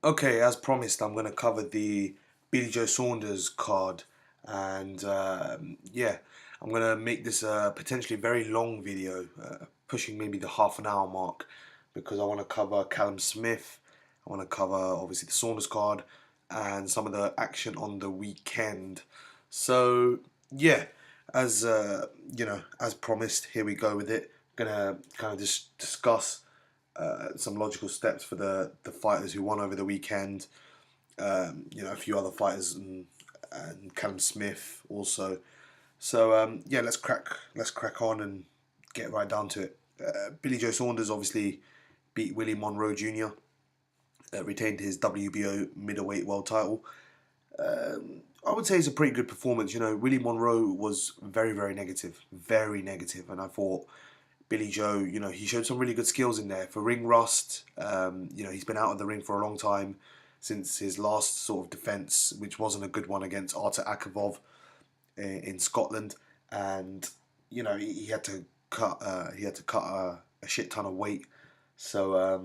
Okay, as promised, I'm going to cover the Billy Joe Saunders card, and yeah, I'm going to make this a potentially very long video, pushing maybe the half an hour mark, because I want to cover Callum Smith, I want to cover obviously the Saunders card, and some of the action on the weekend. So yeah, as as promised, here we go with it. Gonna kind of just discuss some logical steps for the fighters who won over the weekend. A few other fighters and Callum Smith also. So yeah, let's crack on and get right down to it. Billy Joe Saunders obviously beat Willie Monroe Jr. Retained his WBO middleweight world title. I would say it's a pretty good performance. Willie Monroe was very negative, and I thought Billy Joe, he showed some really good skills in there for ring rust. He's been out of the ring for a long time since his last sort of defence, which wasn't a good one against Artur Akavov in Scotland, and he had to cut a shit ton of weight. So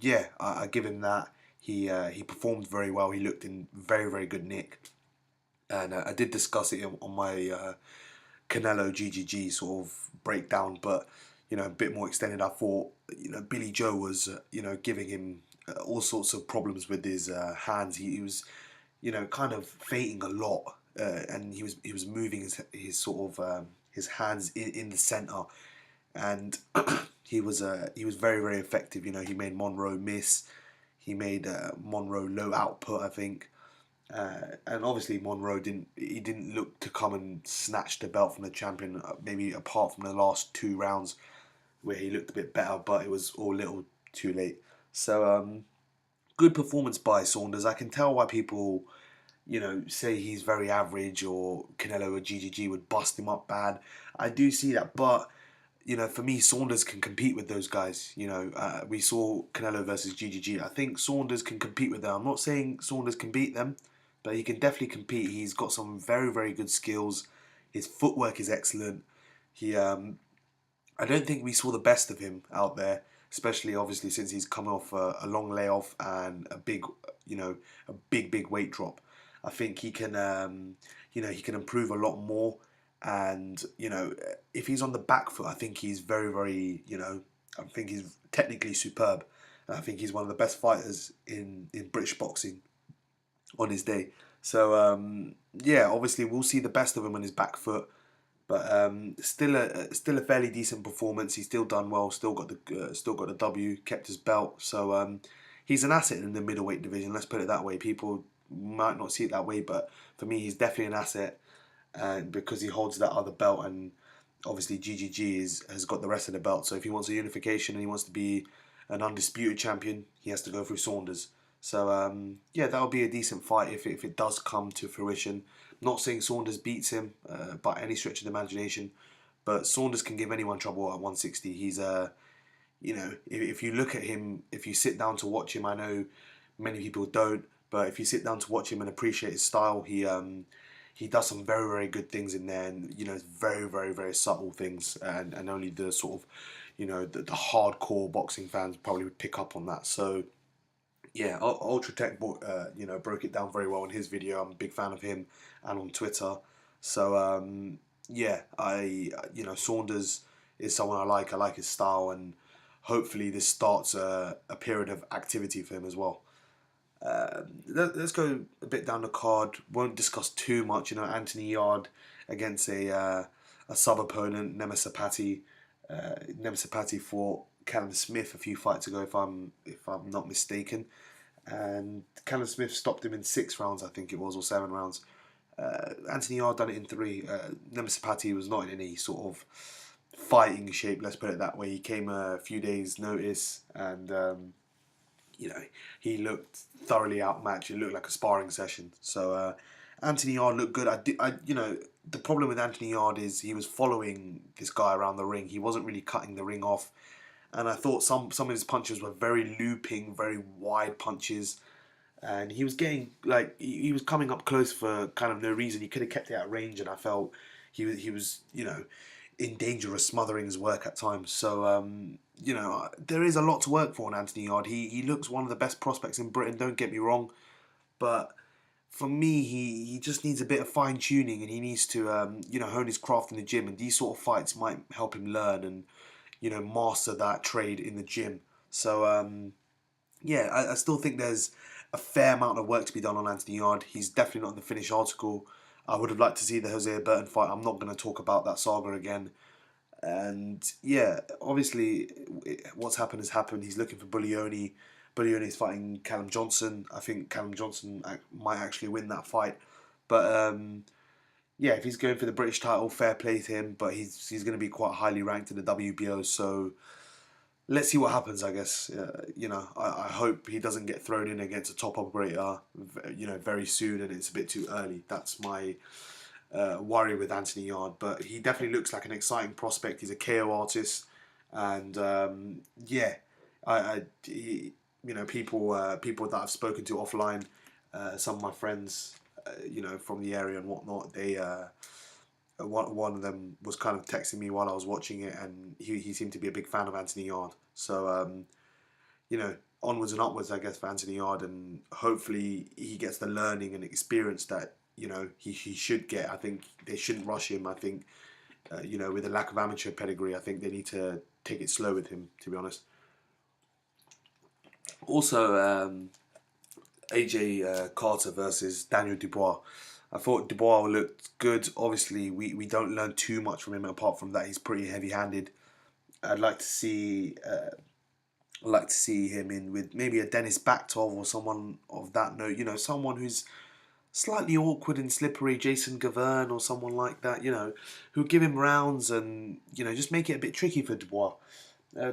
yeah, I give him that. He performed very well. He looked in very good nick, and I did discuss it on my Canelo GGG sort of breakdown, but a bit more extended. I thought Billy Joe was giving him all sorts of problems with his hands. He was kind of feinting a lot, and he was moving his sort of his hands in the center, and he was very effective. He made Monroe miss. He made Monroe low output, I think. And obviously Monroe didn't look to come and snatch the belt from the champion, maybe apart from the last 2 rounds where he looked a bit better, but it was all a little too late. So good performance by Saunders. I can tell why people say he's very average, or Canelo or GGG would bust him up bad. I do see that, but for me, Saunders can compete with those guys. We saw Canelo versus GGG. I think Saunders can compete with them. I'm not saying Saunders can beat them, but he can definitely compete. He's got some very good skills. His footwork is excellent. I don't think we saw the best of him out there, especially obviously since he's come off a long layoff and a big weight drop. I think he can, he can improve a lot more. And if he's on the back foot, I think he's very, I think he's technically superb. And I think he's one of the best fighters in British boxing on his day. So yeah, obviously we'll see the best of him on his back foot, but still a fairly decent performance. He's still done well. Still got the W. Kept his belt. So he's an asset in the middleweight division. Let's put it that way. People might not see it that way, but for me, he's definitely an asset, and because he holds that other belt, and obviously GGG has got the rest of the belt. So if he wants a unification and he wants to be an undisputed champion, he has to go through Saunders. So yeah, that'll be a decent fight if it does come to fruition. Not saying Saunders beats him by any stretch of the imagination, but Saunders can give anyone trouble at 160. He's if you look at him, if you sit down to watch him, I know many people don't, but if you sit down to watch him and appreciate his style, he does some very good things in there, and very subtle things, and only the sort of the hardcore boxing fans probably would pick up on that. So yeah, Ultra Tech broke it down very well in his video. I'm a big fan of him, and on Twitter. So yeah, Saunders is someone I like. I like his style, and hopefully this starts a period of activity for him as well. Let's go a bit down the card. Won't discuss too much. Anthony Yard against a sub opponent, Nemesis Sapati fought Callum Smith a few fights ago, if I'm not mistaken, and Callum Smith stopped him in 6 rounds, I think it was, or 7 rounds. Anthony Yard done it in 3. Nemesis Sapati was not in any sort of fighting shape, let's put it that way. He came a few days' notice, and he looked thoroughly outmatched. It looked like a sparring session. So Anthony Yard looked good. The problem with Anthony Yard is he was following this guy around the ring. He wasn't really cutting the ring off, and I thought some of his punches were very looping, very wide punches, and he was getting he was coming up close for kind of no reason. He could have kept it at range, and I felt he was in danger of smothering his work at times. So you know, there is a lot to work for on Anthony Yard. He looks one of the best prospects in Britain. Don't get me wrong, but for me, he just needs a bit of fine tuning, and he needs to you know, hone his craft in the gym. And these sort of fights might help him learn and, you know, master that trade in the gym. So yeah, I still think there's a fair amount of work to be done on Anthony Yard. He's definitely not in the finished article. I would have liked to see the Jose Burton fight. I'm not going to talk about that saga again. And yeah, obviously, what's happened has happened. He's looking for Bullioni. Bullioni's fighting Callum Johnson. I think Callum Johnson might actually win that fight. But yeah, if he's going for the British title, fair play to him. But he's going to be quite highly ranked in the WBO. So let's see what happens, I guess. You know, I hope he doesn't get thrown in against a top operator, you know, very soon, and it's a bit too early. That's my worry with Anthony Yard. But he definitely looks like an exciting prospect. He's a KO artist, and yeah, you know, people that I've spoken to offline, some of my friends, you know, from the area and whatnot, they. One of them was kind of texting me while I was watching it, and he seemed to be a big fan of Anthony Yard. So, you know, onwards and upwards, I guess, for Anthony Yard, and hopefully he gets the learning and experience that, you know, he should get. I think they shouldn't rush him. I think, you know, with the lack of amateur pedigree, I think they need to take it slow with him, to be honest. Also, AJ Carter versus Daniel Dubois. I thought Dubois looked good. Obviously, we don't learn too much from him apart from that he's pretty heavy-handed. I'd like to see him in with maybe a Dennis Baktov or someone of that note. You know, someone who's slightly awkward and slippery, Jason Gavern or someone like that. You know, who give him rounds and, you know, just make it a bit tricky for Dubois.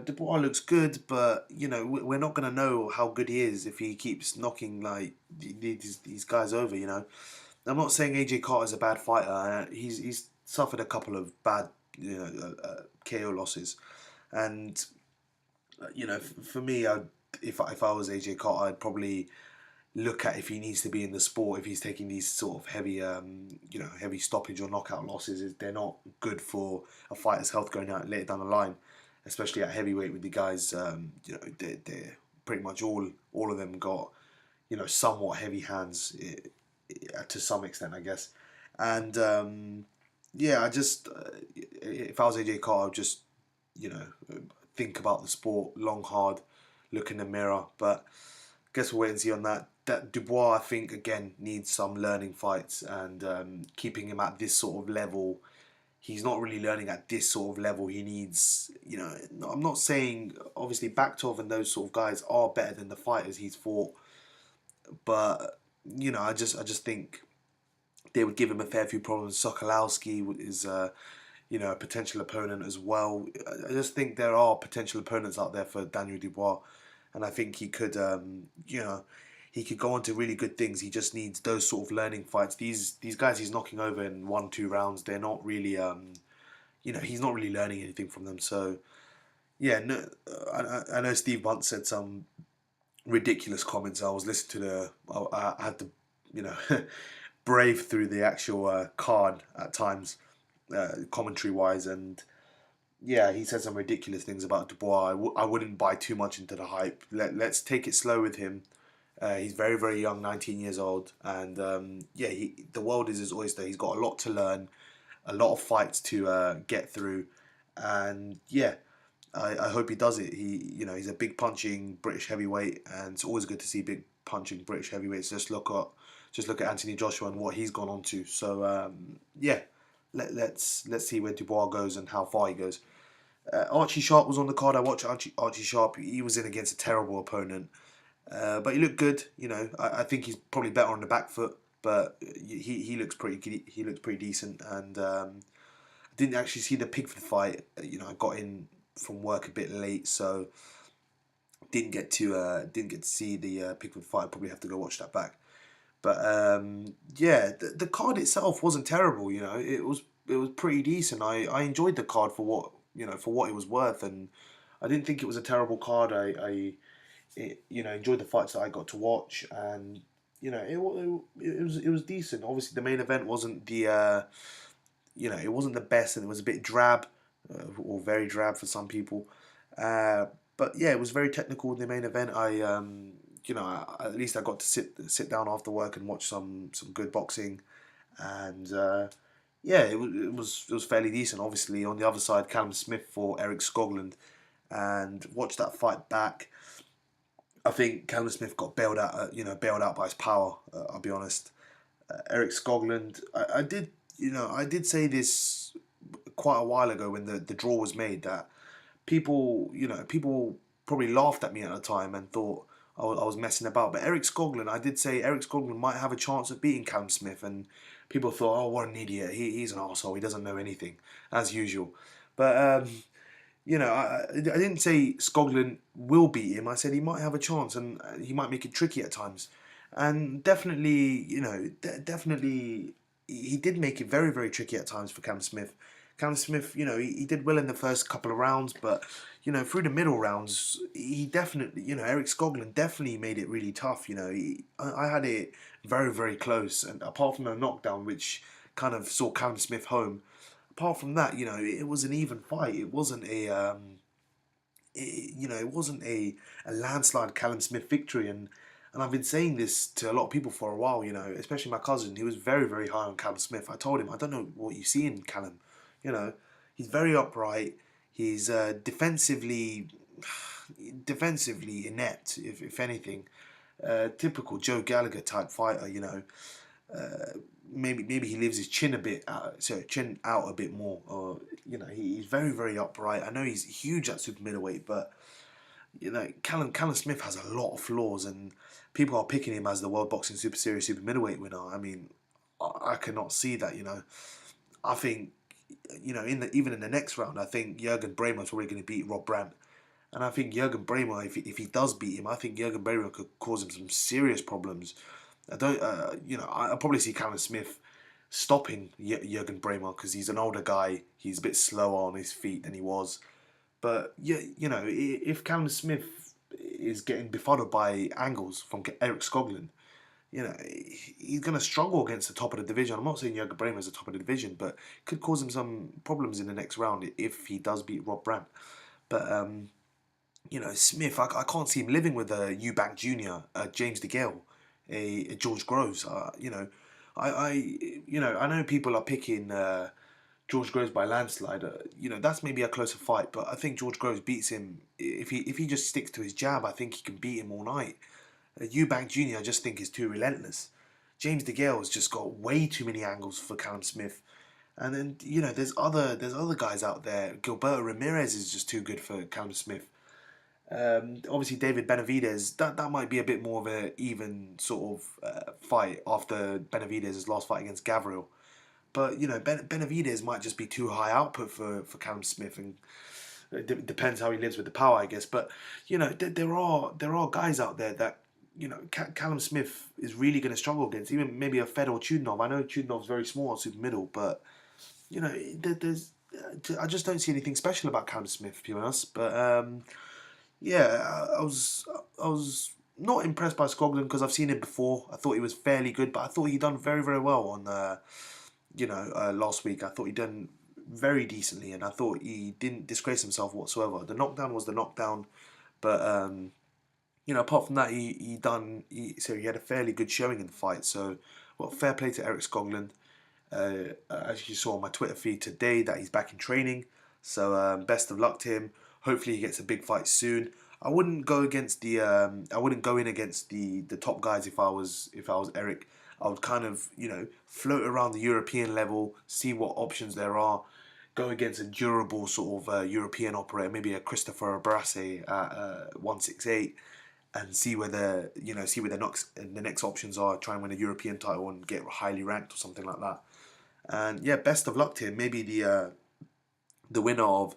Dubois looks good, but, you know, we're not going to know how good he is if he keeps knocking like these guys over. You know, I'm not saying AJ Carter's a bad fighter. He's suffered a couple of bad, you know, KO losses, and you know, for me, if I was AJ Carter, I'd probably look at if he needs to be in the sport. If he's taking these sort of heavy, you know, heavy stoppage or knockout losses, they're not good for a fighter's health going out later down the line, especially at heavyweight with the guys. You know, they're pretty much all of them got, you know, somewhat heavy hands. To some extent, I guess. And yeah, I just if I was AJ Carter, I'd just, you know, think about the sport, long hard, look in the mirror. But I guess we'll wait and see on that. That Dubois, I think, again needs some learning fights, and keeping him at this sort of level. He's not really learning at this sort of level. He needs, you know, I'm not saying obviously Baktov and those sort of guys are better than the fighters he's fought, but you know, I just think they would give him a fair few problems. Sokolowski is, you know, a potential opponent as well. I just think there are potential opponents out there for Daniel Dubois, and I think he could, you know, he could go on to really good things. He just needs those sort of learning fights. These guys he's knocking over in 1-2 rounds, they're not really, you know, he's not really learning anything from them. So yeah, no, I know Steve Bunt said some ridiculous comments. I was listening to I had to, you know, brave through the actual card at times, commentary wise, and yeah, he said some ridiculous things about Dubois. I wouldn't buy too much into the hype. Let's take it slow with him. He's very, very young, 19 years old, and yeah, the world is his oyster. He's got a lot to learn, a lot of fights to get through, and yeah, I hope he does it. You know, he's a big punching British heavyweight, and it's always good to see big punching British heavyweights. Just look at Anthony Joshua and what he's gone on to. So yeah, let's see where Dubois goes and how far he goes. Archie Sharp was on the card. I watched Archie Sharp. He was in against a terrible opponent, but he looked good. You know, I think he's probably better on the back foot, but he looks pretty. He looks pretty decent, and I didn't actually see the Pigford fight. You know, I got in from work a bit late, so didn't get to see the Pickford fight. I'll probably have to go watch that back. But yeah, the card itself wasn't terrible. You know, it was pretty decent. I enjoyed the card for what, you know, for what it was worth, and I didn't think it was a terrible card. You know, enjoyed the fights that I got to watch, and you know, it was decent. Obviously, the main event wasn't the you know, it wasn't the best, and it was a bit drab, or very drab for some people. But yeah, it was very technical in the main event. At least I got to sit down after work and watch some good boxing, and yeah, it was fairly decent. Obviously, on the other side, Callum Smith for Eric Skoglund, and watch that fight back. I think Callum Smith got bailed out by his power. I'll be honest. Eric Skoglund, I did say this quite a while ago when the draw was made, that people probably laughed at me at the time and thought I was messing about. But Eric Skoglund, I did say Eric Skoglund might have a chance of beating Callum Smith, and people thought, oh, what an idiot, he's an arsehole, he doesn't know anything, as usual. But I didn't say Skoglund will beat him. I said he might have a chance and he might make it tricky at times. And definitely, definitely he did make it very, very tricky at times for Cam Smith. Cam Smith, he did well in the first couple of rounds, but, through the middle rounds, he definitely, Eric Skoglund definitely made it really tough. I had it very, very close. And apart from a knockdown, which kind of saw Cam Smith home, apart from that, it was an even fight. It wasn't a landslide Callum Smith victory, and I've been saying this to a lot of people for a while, especially my cousin. He was very, very high on Callum Smith. I told him, I don't know what you see in Callum. He's very upright. He's defensively inept, if anything. Typical Joe Gallagher type fighter, maybe he leaves his chin out a bit more, or he's very, very upright. I know he's huge at super middleweight, but Callum Smith has a lot of flaws, and people are picking him as the World Boxing Super Series super middleweight winner. I mean, I cannot see that. I think even in the next round, I think Jürgen Bremer is probably going to beat Rob Brandt. And I think Jürgen Bremer, if he does beat him, I think Jürgen Bremer could cause him some serious problems. I don't, I probably see Callum Smith stopping Jürgen Bremer because he's an older guy. He's a bit slower on his feet than he was. But yeah, if Callum Smith is getting befuddled by angles from Eric Skoglund, he's going to struggle against the top of the division. I'm not saying Jürgen Bremer is the top of the division, but could cause him some problems in the next round if he does beat Rob Brandt. But Smith, I can't see him living with a Eubank Jr., James DeGale, a George Groves. I know people are picking George Groves by landslide. That's maybe a closer fight, but I think George Groves beats him if he just sticks to his jab. I think he can beat him all night. Eubank Jr. I just think is too relentless. James DeGale has just got way too many angles for Callum Smith. And then there's other guys out there. Gilberto Ramirez is just too good for Callum Smith. Obviously David Benavidez, that might be a bit more of an even sort of fight after Benavidez' last fight against Gavril. But Benavidez might just be too high output for Callum Smith, and it depends how he lives with the power, I guess. But there are guys out there that Callum Smith is really going to struggle against, even maybe a Fedor Chudinov. I know Chudinov's very small, super middle, but I just don't see anything special about Callum Smith, to be honest. But I was not impressed by Skoglund because I've seen him before. I thought he was fairly good, but I thought he'd done very, very well on last week. I thought he'd done very decently, and I thought he didn't disgrace himself whatsoever. The knockdown was the knockdown, but apart from that, he had a fairly good showing in the fight. So, fair play to Eric Skoglund. As you saw on my Twitter feed today, that he's back in training. So best of luck to him. Hopefully he gets a big fight soon. I wouldn't go against I wouldn't go in against the top guys if I was Eric. I would kind of float around the European level, see what options there are. Go against a durable sort of European operator, maybe a Christopher Abrase at 168, and see where the next options are. Try and win a European title and get highly ranked or something like that. And yeah, best of luck to him. Maybe the winner of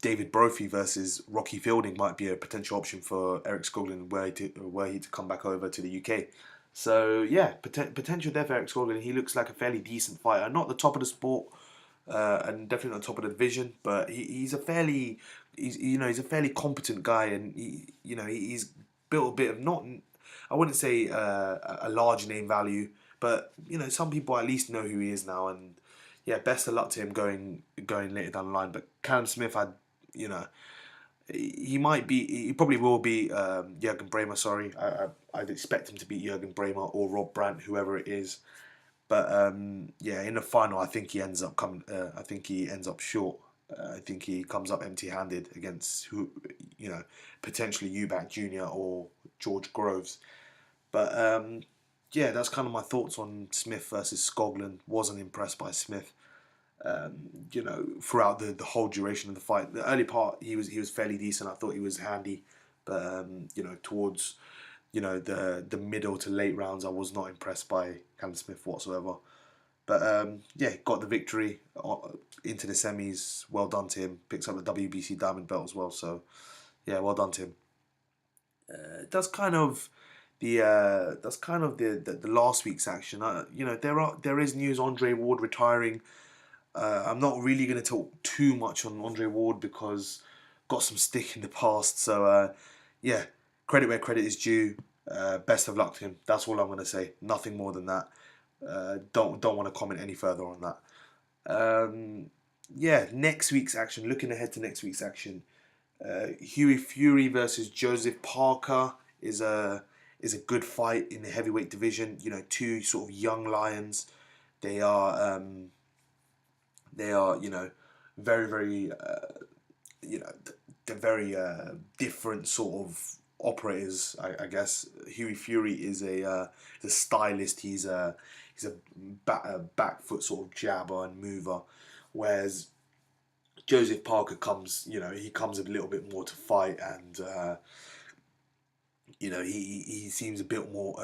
David Brophy versus Rocky Fielding might be a potential option for Eric Skoglund were he to come back over to the UK. So yeah, potential there for Eric Skoglund. He looks like a fairly decent fighter, not the top of the sport, and definitely not top of the division, but he's a fairly competent guy, and he's built a bit of, not, I wouldn't say a large name value, but some people at least know who he is now, and yeah, best of luck to him going later down the line. But Callum Smith, He probably will beat Jurgen Bremer. Sorry, I'd expect him to beat Jurgen Bremer or Rob Brandt, whoever it is. But yeah, in the final, I think he ends up coming. I think he ends up short. I think he comes up empty-handed against potentially Eubank Jr. or George Groves. But yeah, that's kind of my thoughts on Smith versus Skoglund. Wasn't impressed by Smith. Throughout the whole duration of the fight. The early part, he was fairly decent. I thought he was handy, but towards the middle to late rounds, I was not impressed by Callum Smith whatsoever. But yeah, got the victory into the semis. Well done to him. Picks up the WBC Diamond Belt as well. So yeah, well done to him. That's kind of the last week's action. There is news. Andre Ward retiring. I'm not really going to talk too much on Andre Ward because got some stick in the past. So yeah, credit where credit is due. Best of luck to him. That's all I'm going to say. Nothing more than that. Don't want to comment any further on that. Yeah, next week's action. Looking ahead to next week's action. Hughie Fury versus Joseph Parker is a good fight in the heavyweight division. Two sort of young lions. They are very, very, they're very different sort of operators, I guess. Hughie Fury is a stylist. He's a back foot sort of jabber and mover, whereas Joseph Parker comes a little bit more to fight, and he seems a bit more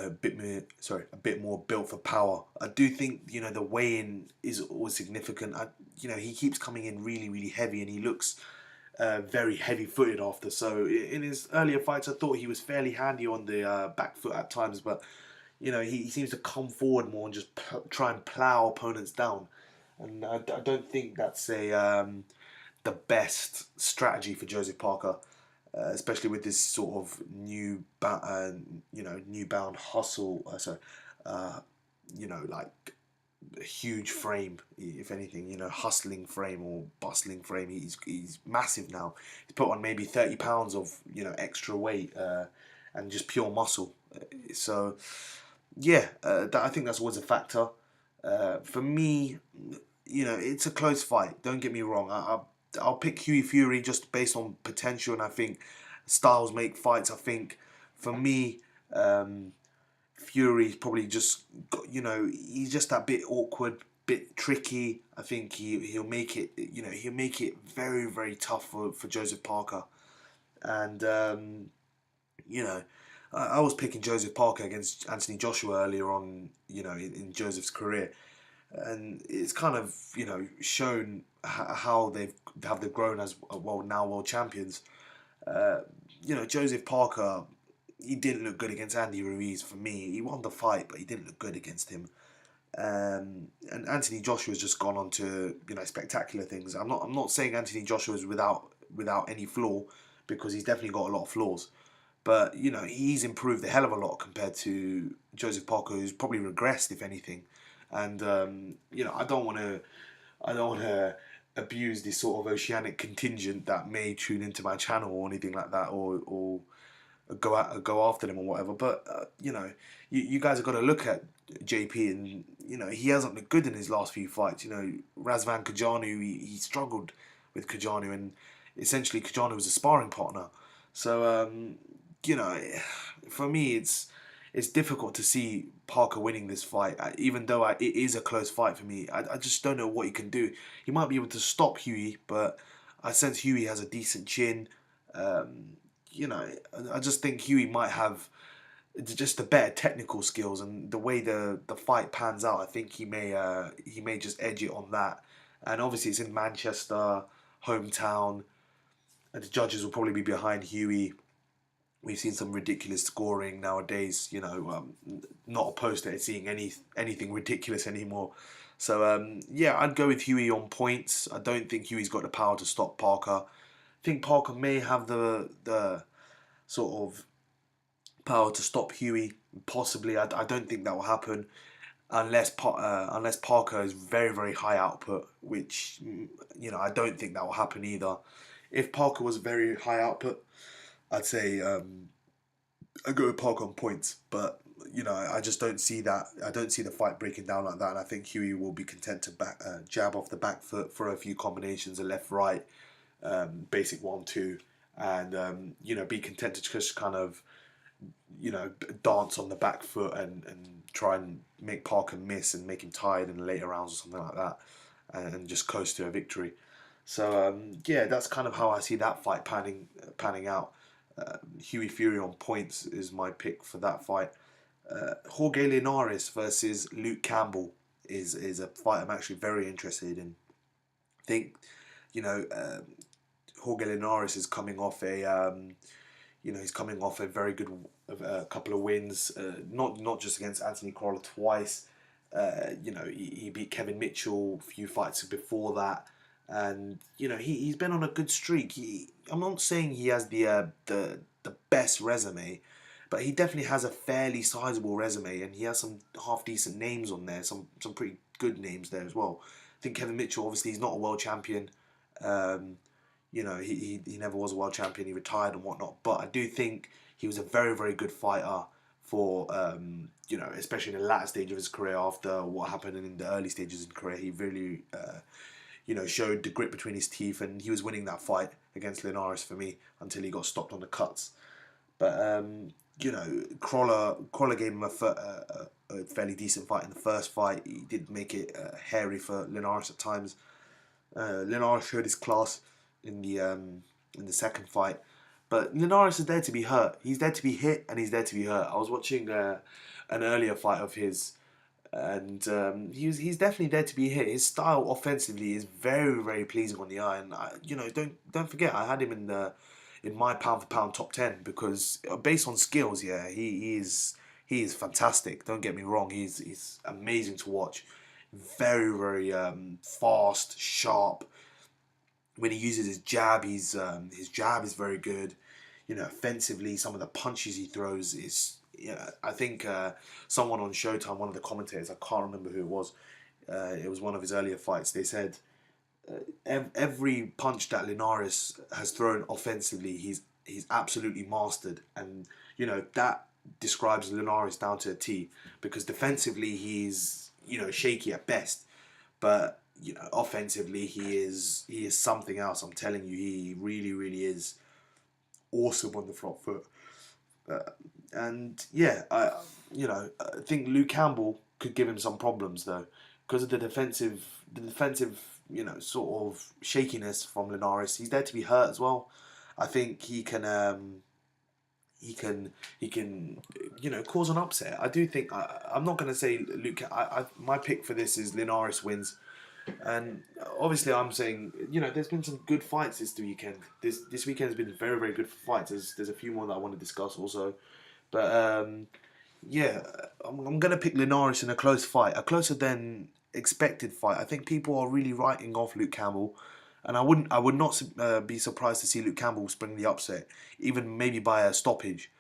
built for power. I do think the weigh-in is always significant. He keeps coming in really, really heavy, and he looks very heavy-footed after. So in his earlier fights, I thought he was fairly handy on the back foot at times, but he seems to come forward more and just try and plow opponents down, and I don't think that's the best strategy for Joseph Parker. Especially with this sort of new bound hustle, like a huge frame, if anything, hustling frame or bustling frame. He's massive now. He's put on maybe 30 pounds of extra weight and just pure muscle. So yeah, I think that's always a factor. For me, it's a close fight. Don't get me wrong. I'll pick Hughie Fury just based on potential, and I think styles make fights. I think for me, Fury's probably just he's just that bit awkward, bit tricky. I think he'll make it he'll make it very, very tough for Joseph Parker, and I was picking Joseph Parker against Anthony Joshua earlier on in Joseph's career. And it's kind of shown how they've grown as world champions. Joseph Parker, he didn't look good against Andy Ruiz for me. He won the fight, but he didn't look good against him. And Anthony Joshua's just gone on to spectacular things. I'm not saying Anthony Joshua is without any flaw, because he's definitely got a lot of flaws. But he's improved a hell of a lot compared to Joseph Parker, who's probably regressed, if anything. And I don't want to abuse this sort of oceanic contingent that may tune into my channel or anything like that, or go after them or whatever. But you guys have got to look at JP, and he hasn't looked good in his last few fights. Razvan Kajanu, he struggled with Kajanu, and essentially Kajanu was a sparring partner. So for me, it's difficult to see Parker winning this fight, even though it is a close fight for me. I just don't know what he can do. He might be able to stop Hughie, but I sense Hughie has a decent chin. I just think Hughie might have just the better technical skills, and the way the fight pans out, I think he may just edge it on that. And obviously it's in Manchester, hometown, and the judges will probably be behind Hughie. We've seen some ridiculous scoring nowadays. Not opposed to seeing anything ridiculous anymore. So yeah, I'd go with Hughie on points. I don't think Hughie's got the power to stop Parker. I think Parker may have the sort of power to stop Hughie. Possibly, I don't think that will happen unless Parker is very, very high output, which I don't think that will happen either. If Parker was very high output, I'd say I'd go with Parker on points. But I just don't see that. I don't see the fight breaking down like that. And I think Huey will be content to jab off the back foot for a few combinations, a left right, basic 1-2, and be content to just kind of dance on the back foot and try and make Parker miss and make him tired in the later rounds or something like that, and just coast to a victory. So that's kind of how I see that fight panning out. Huey Fury on points is my pick for that fight. Jorge Linares versus Luke Campbell is a fight I'm actually very interested in. I think Jorge Linares is coming off he's coming off a very good couple of wins, not just against Anthony Crawler twice. He beat Kevin Mitchell a few fights before that, and he's been on a good streak. I'm not saying he has the best resume, but he definitely has a fairly sizable resume, and he has some half decent names on there, some pretty good names there as well. I think Kevin Mitchell, obviously, he's not a world champion. He never was a world champion. He retired and whatnot. But I do think he was a very, very good fighter for, especially in the latter stage of his career after what happened in the early stages of his career. He really, showed the grit between his teeth, and he was winning that fight against Linares for me until he got stopped on the cuts. But, Crawler gave him a fairly decent fight in the first fight. He did make it hairy for Linares at times. Linares showed his class in the second fight, but Linares is there to be hurt. He's there to be hit, and he's there to be hurt. I was watching an earlier fight of his, and he's definitely there to be hit. His style offensively is very, very pleasing on the eye, and don't forget, I had him in my pound for pound top 10 because based on skills, he is fantastic. Don't get me wrong, he's amazing to watch. Very, very fast, sharp. When he uses his jab, his jab is very good. Offensively, some of the punches he throws is. I think someone on Showtime, one of the commentators, I can't remember who it was. It was one of his earlier fights. They said every punch that Linares has thrown offensively, he's absolutely mastered, and that describes Linares down to a T. Because defensively, he's shaky at best, but offensively he is something else. I'm telling you, he really, really is awesome on the front foot. I think Luke Campbell could give him some problems though, because of the defensive sort of shakiness from Linares. He's there to be hurt as well. I think he can cause an upset. I do think I'm not going to say Luke. My pick for this is Linares wins, and obviously I'm saying there's been some good fights this weekend. This weekend has been very, very good for fights. There's a few more that I want to discuss also, but I'm going to pick Linares in a close fight, a closer than expected fight. I think people are really writing off Luke Campbell. And I would not be surprised to see Luke Campbell spring the upset, even maybe by a stoppage.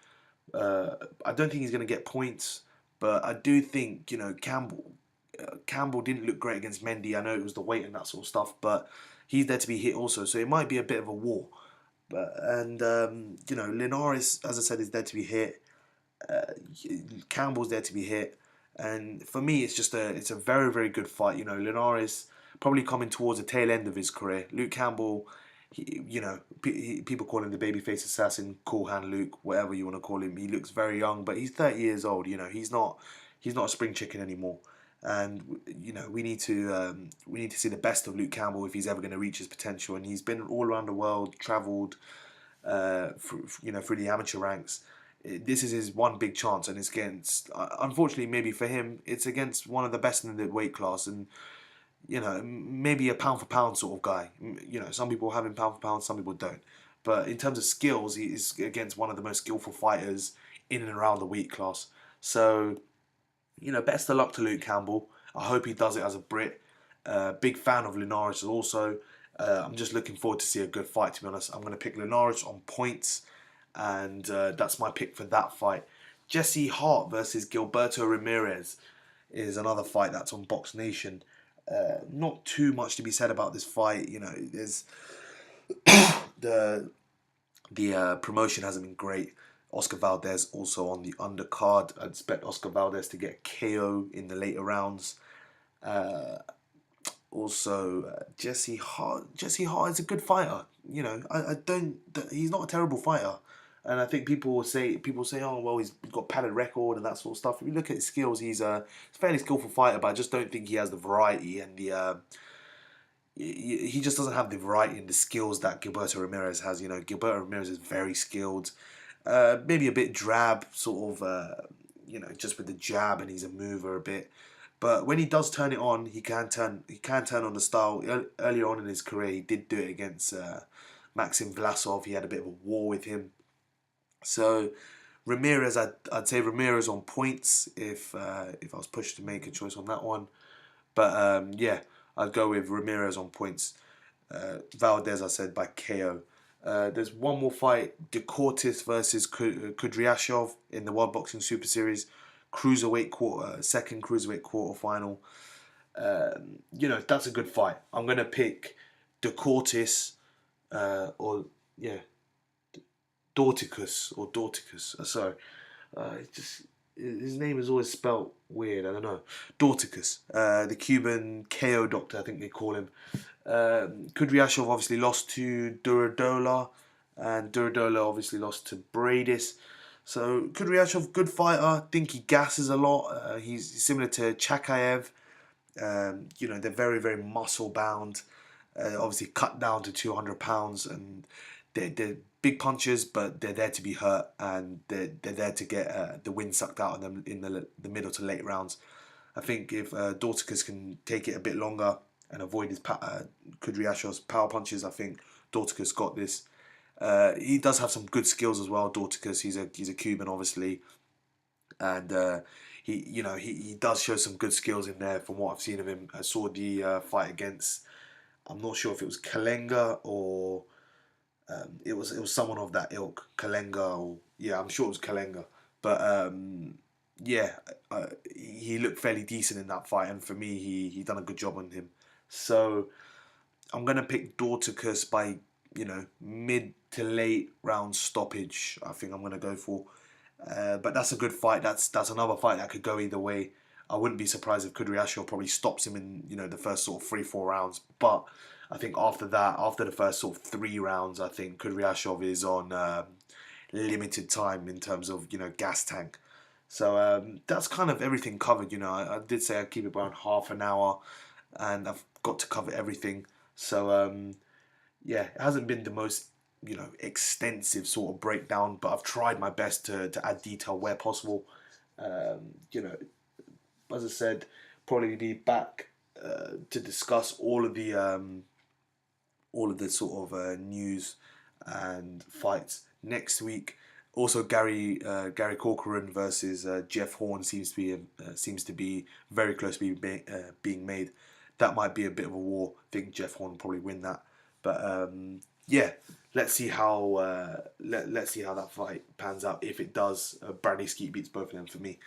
I don't think he's going to get points, but I do think Campbell didn't look great against Mendy. I know it was the weight and that sort of stuff, but he's there to be hit also, so it might be a bit of a war. Linares, as I said, is there to be hit. Campbell's there to be hit, and for me, it's a very, very good fight. Linares probably coming towards the tail end of his career. Luke Campbell, people call him the babyface assassin, cool hand Luke, whatever you want to call him. He looks very young, but he's 30 years old. He's not a spring chicken anymore. And we need to see the best of Luke Campbell if he's ever going to reach his potential. And he's been all around the world, travelled, through the amateur ranks. This is his one big chance, and it's against. Unfortunately, maybe for him, it's against one of the best in the weight class, and maybe a pound for pound sort of guy. Some people have him pound for pound, some people don't. But in terms of skills, he is against one of the most skillful fighters in and around the weight class. So, best of luck to Luke Campbell. I hope he does it as a Brit. Big fan of Linares also. I'm just looking forward to see a good fight, to be honest. I'm going to pick Linares on points, and that's my pick for that fight. Jesse Hart versus Gilberto Ramirez is another fight that's on Box Nation. Not too much to be said about this fight. There's the promotion hasn't been great. Oscar Valdez also on the undercard. I'd expect Oscar Valdez to get KO in the later rounds. Jesse Hart. Jesse Hart is a good fighter. You know, I don't. He's not a terrible fighter. And I think people say, oh well, he's got padded record and that sort of stuff. If you look at his skills, he's a fairly skillful fighter, but I just don't think he has the variety and the. He just doesn't have the variety and the skills that Gilberto Ramirez has. You know, Gilberto Ramirez is very skilled, maybe a bit drab, sort of. You know, just with the jab, and he's a mover a bit. But when he does turn it on, he can turn on the style. Earlier on in his career, he did do it against Maxim Vlasov. He had a bit of a war with him. So Ramirez, I'd say Ramirez on points if I was pushed to make a choice on that one. But yeah, I'd go with Ramirez on points. Valdez, I said, by KO. There's one more fight, Decortis versus Kudryashov in the World Boxing Super Series, second cruiserweight quarterfinal. You know, that's a good fight. I'm gonna pick Decortis, Dorticus. Sorry, his name is always spelt weird. I don't know. Dorticus, the Cuban KO doctor, I think they call him. Kudryashov obviously lost to Duradola, and Duradola obviously lost to Bradis. So Kudryashov, good fighter. I think he gasses a lot. He's similar to Chakayev. You know, they're very, very muscle bound. Obviously cut down to 200 pounds, and they're big punches, but they're there to be hurt, and they're there to get the wind sucked out of them in the middle to late rounds. I think if Dorticus can take it a bit longer and avoid his Kudryashov's power punches, I think Dorticus got this. He does have some good skills as well. Dorticus, he's a Cuban, obviously, and he does show some good skills in there from what I've seen of him. I saw the fight against, I'm not sure if it was Kalenga or it was someone of that ilk, Kalenga, or yeah, I'm sure it was Kalenga, but he looked fairly decent in that fight, and for me, he done a good job on him. So I'm gonna pick Dorticus by, you know, mid to late round stoppage. I think I'm gonna go for, but that's a good fight. That's another fight that could go either way. I wouldn't be surprised if Kudryashov probably stops him in, you know, the first sort of 3-4 rounds. But I think after that, after the first sort of 3 rounds, I think Kudryashov is on limited time in terms of, you know, gas tank. So that's kind of everything covered. You know, I did say I'd keep it around half an hour, and I've got to cover everything. So yeah, it hasn't been the most, you know, extensive sort of breakdown, but I've tried my best to add detail where possible. You know, as I said, probably be back to discuss all of the sort of news and fights next week. Also, Gary Corcoran versus Jeff Horn seems to be very close to being made. That might be a bit of a war. I think Jeff Horn will probably win that. But yeah, let's see how that fight pans out. If it does, Bradley Skeet beats both of them for me.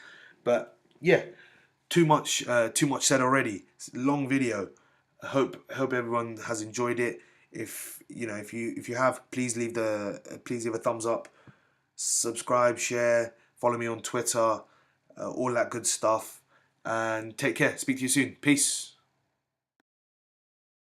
But yeah, too much said already. It's a long video. I hope everyone has enjoyed it. If you have, please leave a thumbs up, subscribe, share, follow me on Twitter, all that good stuff, and take care. Speak to you soon. Peace.